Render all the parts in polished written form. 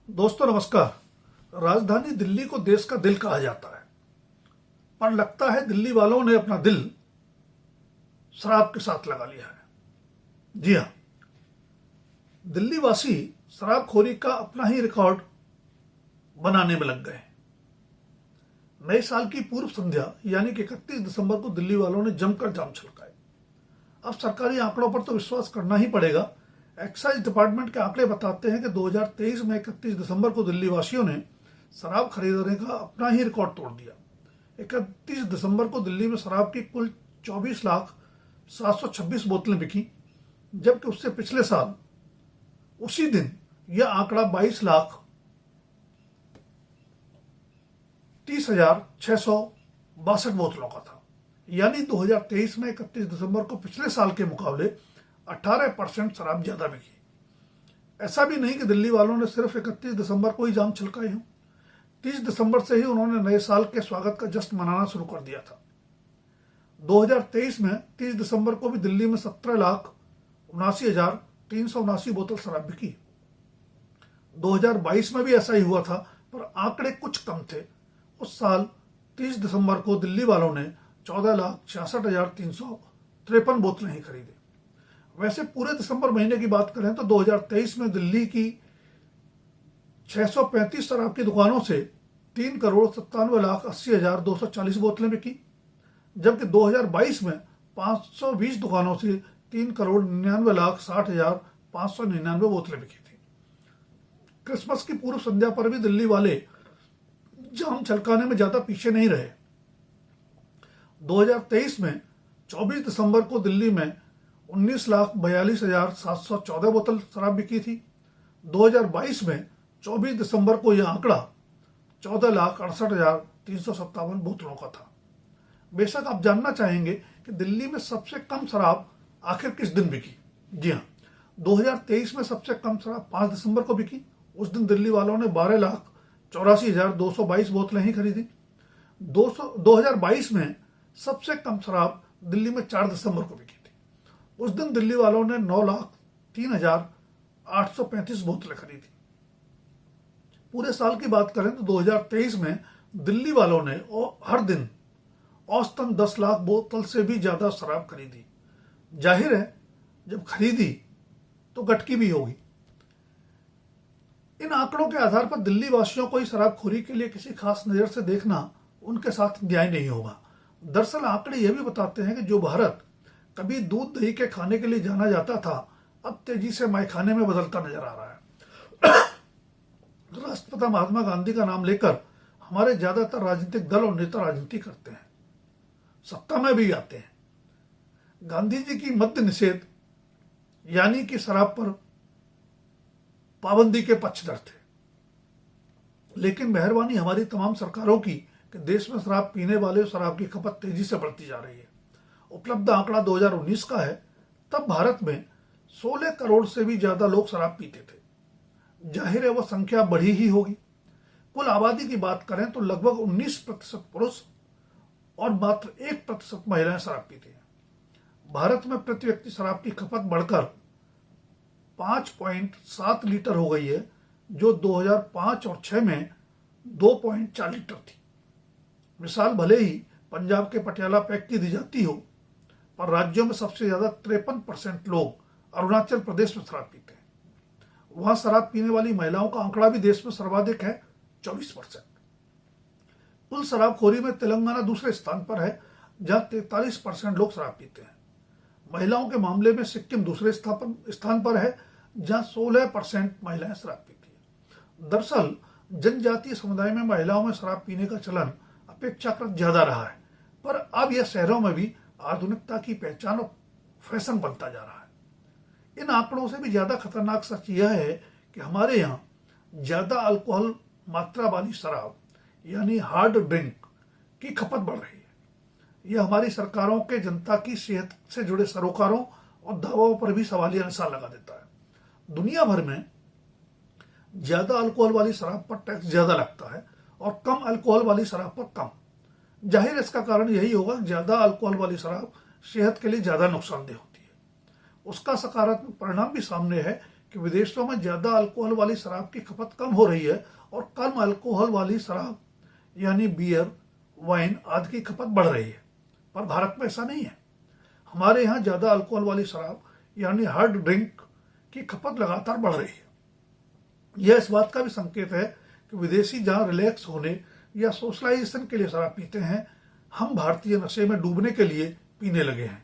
दोस्तों नमस्कार। राजधानी दिल्ली को देश का दिल कहा जाता है, पर लगता है दिल्ली वालों ने अपना दिल शराब के साथ लगा लिया है। जी हाँ, दिल्ली वासी शराबखोरी का अपना ही रिकॉर्ड बनाने में लग गए हैं। नए साल की पूर्व संध्या यानी कि 31 दिसंबर को दिल्ली वालों ने जमकर जाम छलकाए। अब सरकारी आंकड़ों पर तो विश्वास करना ही पड़ेगा। एक्साइज डिपार्टमेंट के आंकड़े बताते हैं कि 2023 में 31 दिसंबर को दिल्ली वासियों ने शराब खरीदने का अपना ही रिकॉर्ड तोड़ दिया। 31 दिसंबर को दिल्ली में शराब की कुल 24,726 बोतलें बिकी, जबकि उससे पिछले साल उसी दिन यह आंकड़ा 22,30,662 बोतलों का था। यानी 2023 में 31 दिसंबर को पिछले साल के मुकाबले 18% शराब ज्यादा बिकी। ऐसा भी नहीं कि दिल्ली वालों ने सिर्फ 31 दिसंबर को ही जाम छलकाए हों। 30 दिसंबर से ही उन्होंने नए साल के स्वागत का जश्न मनाना शुरू कर दिया था। 2023 में 30 दिसंबर को भी दिल्ली में 17,79,379 बोतल शराब बिकी। 2022 में भी ऐसा ही हुआ था, पर आंकड़े कुछ कम थे। उस साल 30 दिसंबर को दिल्ली वालों ने 14,66,353 बोतलें ही खरीदी। वैसे पूरे दिसंबर महीने की बात करें तो 2023 में दिल्ली की 635 शराब की दुकानों से 3,97,80,240 बोतलें बिकी, जबकि 2022 में 520 दुकानों से 3,99,60,599 बोतलें बिकी थी। क्रिसमस की पूर्व संध्या पर भी दिल्ली वाले जाम छलकाने में ज्यादा पीछे नहीं रहे। 2023 में 24 दिसंबर को दिल्ली में 19,42,714 बोतल शराब बिकी थी। 2022 में 24 दिसंबर को यह आंकड़ा 14,68,357 बोतलों का था। बेशक आप जानना चाहेंगे कि दिल्ली में सबसे कम शराब आखिर किस दिन बिकी। जी हाँ, 2023 में सबसे कम शराब 5 दिसंबर को बिकी। उस दिन दिल्ली वालों ने 12,84,222 बोतलें ही खरीदी। 2022 में सबसे कम शराब दिल्ली में 4 दिसंबर को बिकी थी। उस दिन दिल्ली वालों ने 9,03,835 बोतलें खरीदी। पूरे साल की बात करें तो 2023 में दिल्ली वालों ने हर दिन औसतन 10 लाख बोतल से भी ज्यादा शराब खरीदी। जाहिर है, जब खरीदी तो गटकी भी होगी। इन आंकड़ों के आधार पर दिल्ली वासियों को ही शराबखोरी के लिए किसी खास नजर से देखना उनके साथ न्याय नहीं होगा। दरअसल आंकड़े यह भी बताते हैं कि जो भारत कभी दूध दही के खाने के लिए जाना जाता था, अब तेजी से मैखाने में बदलता नजर आ रहा है। राष्ट्रपिता महात्मा गांधी का नाम लेकर हमारे ज्यादातर राजनीतिक दल और नेता राजनीति करते हैं, सत्ता में भी आते हैं। गांधी जी की मद्य निषेध यानी कि शराब पर पाबंदी के पक्षधर थे, लेकिन मेहरबानी हमारी तमाम सरकारों की कि देश में शराब पीने वाले शराब की खपत तेजी से बढ़ती जा रही है। उपलब्ध आंकड़ा 2019 का है, तब भारत में 16 करोड़ से भी ज्यादा लोग शराब पीते थे। जाहिर है वह संख्या बढ़ी ही होगी। कुल आबादी की बात करें तो लगभग 19% पुरुष और मात्र 1% महिलाएं शराब पीती हैं। भारत में प्रति व्यक्ति शराब की खपत बढ़कर 5.7 लीटर हो गई है, जो 2005 और 6 में 2.4 लीटर थी। मिसाल भले ही पंजाब के पटियाला पैक की दी जाती हो, पर राज्यों में सबसे ज्यादा 53% लोग अरुणाचल प्रदेश में शराब पीते हैं। वहां शराब पीने वाली महिलाओं का आंकड़ा भी देश में सर्वाधिक है, 24%। कुल शराबखोरी में तेलंगाना दूसरे स्थान पर है, जहां 43% लोग शराब पीते हैं। महिलाओं के मामले में सिक्किम दूसरे स्थान पर है, जहां 16% महिलाएं शराब पीती हैं। दरअसल जनजातीय समुदाय में महिलाओं में शराब पीने का चलन अपेक्षाकृत ज्यादा रहा है, पर अब यह शहरों में भी आधुनिकता की पहचान और फैशन बनता जा रहा है। इन आंकड़ों से भी ज्यादा खतरनाक सच यह है कि हमारे यहाँ ज्यादा अल्कोहल मात्रा वाली शराब यानी हार्ड ड्रिंक की खपत बढ़ रही है। यह हमारी सरकारों के जनता की सेहत से जुड़े सरोकारों और दावों पर भी सवालिया निशान लगा देता है। दुनिया भर में ज्यादा अल्कोहल वाली शराब पर टैक्स ज्यादा लगता है और कम अल्कोहल वाली शराब पर कम। जाहिर इसका कारण यही होगा कि ज्यादा अल्कोहल वाली शराब सेहत के लिए ज्यादा नुकसानदेह होती है। उसका सकारात्मक परिणाम भी सामने है कि विदेशों में ज्यादा अल्कोहल वाली शराब की खपत कम हो रही है और कम अल्कोहल वाली शराब यानी बियर, वाइन आदि की खपत बढ़ रही है। पर भारत में ऐसा नहीं है। हमारे यहाँ ज्यादा अल्कोहल वाली शराब यानी हार्ड ड्रिंक की खपत लगातार बढ़ रही है। यह इस बात का भी संकेत है कि विदेशी जहां रिलैक्स होने या सोशलाइजेशन के लिए शराब पीते हैं, हम भारतीय नशे में डूबने के लिए पीने लगे हैं।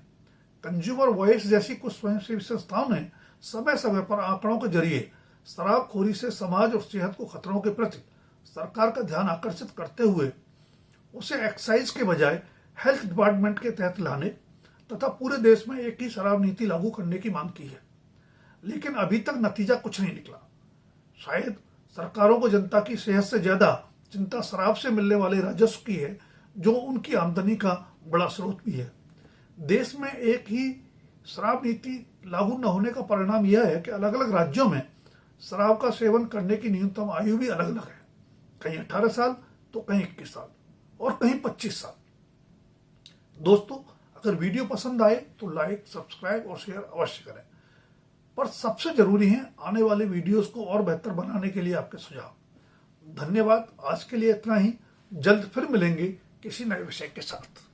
कंज्यूमर वॉइस जैसी कुछ स्वयंसेवी संस्थाओं ने समय समय पर आंकड़ों के जरिए शराबखोरी से समाज और सेहत को खतरों के प्रति सरकार का ध्यान आकर्षित करते हुए उसे एक्साइज के बजाय हेल्थ डिपार्टमेंट के तहत लाने तथा पूरे देश में एक ही शराब नीति लागू करने की मांग की है, लेकिन अभी तक नतीजा कुछ नहीं निकला। शायद सरकारों को जनता की सेहत से ज्यादा चिंता शराब से मिलने वाले राजस्व की है, जो उनकी आमदनी का बड़ा स्रोत भी है। देश में एक ही शराब नीति लागू न होने का परिणाम यह है कि अलग अलग राज्यों में शराब का सेवन करने की न्यूनतम आयु भी अलग अलग है। कहीं 18 साल तो कहीं 21 साल और कहीं 25 साल। दोस्तों, अगर वीडियो पसंद आए तो लाइक, सब्सक्राइब और शेयर अवश्य करें। पर सबसे जरूरी है आने वाले वीडियोस को और बेहतर बनाने के लिए आपके सुझाव। धन्यवाद। आज के लिए इतना ही। जल्द फिर मिलेंगे किसी नए विषय के साथ।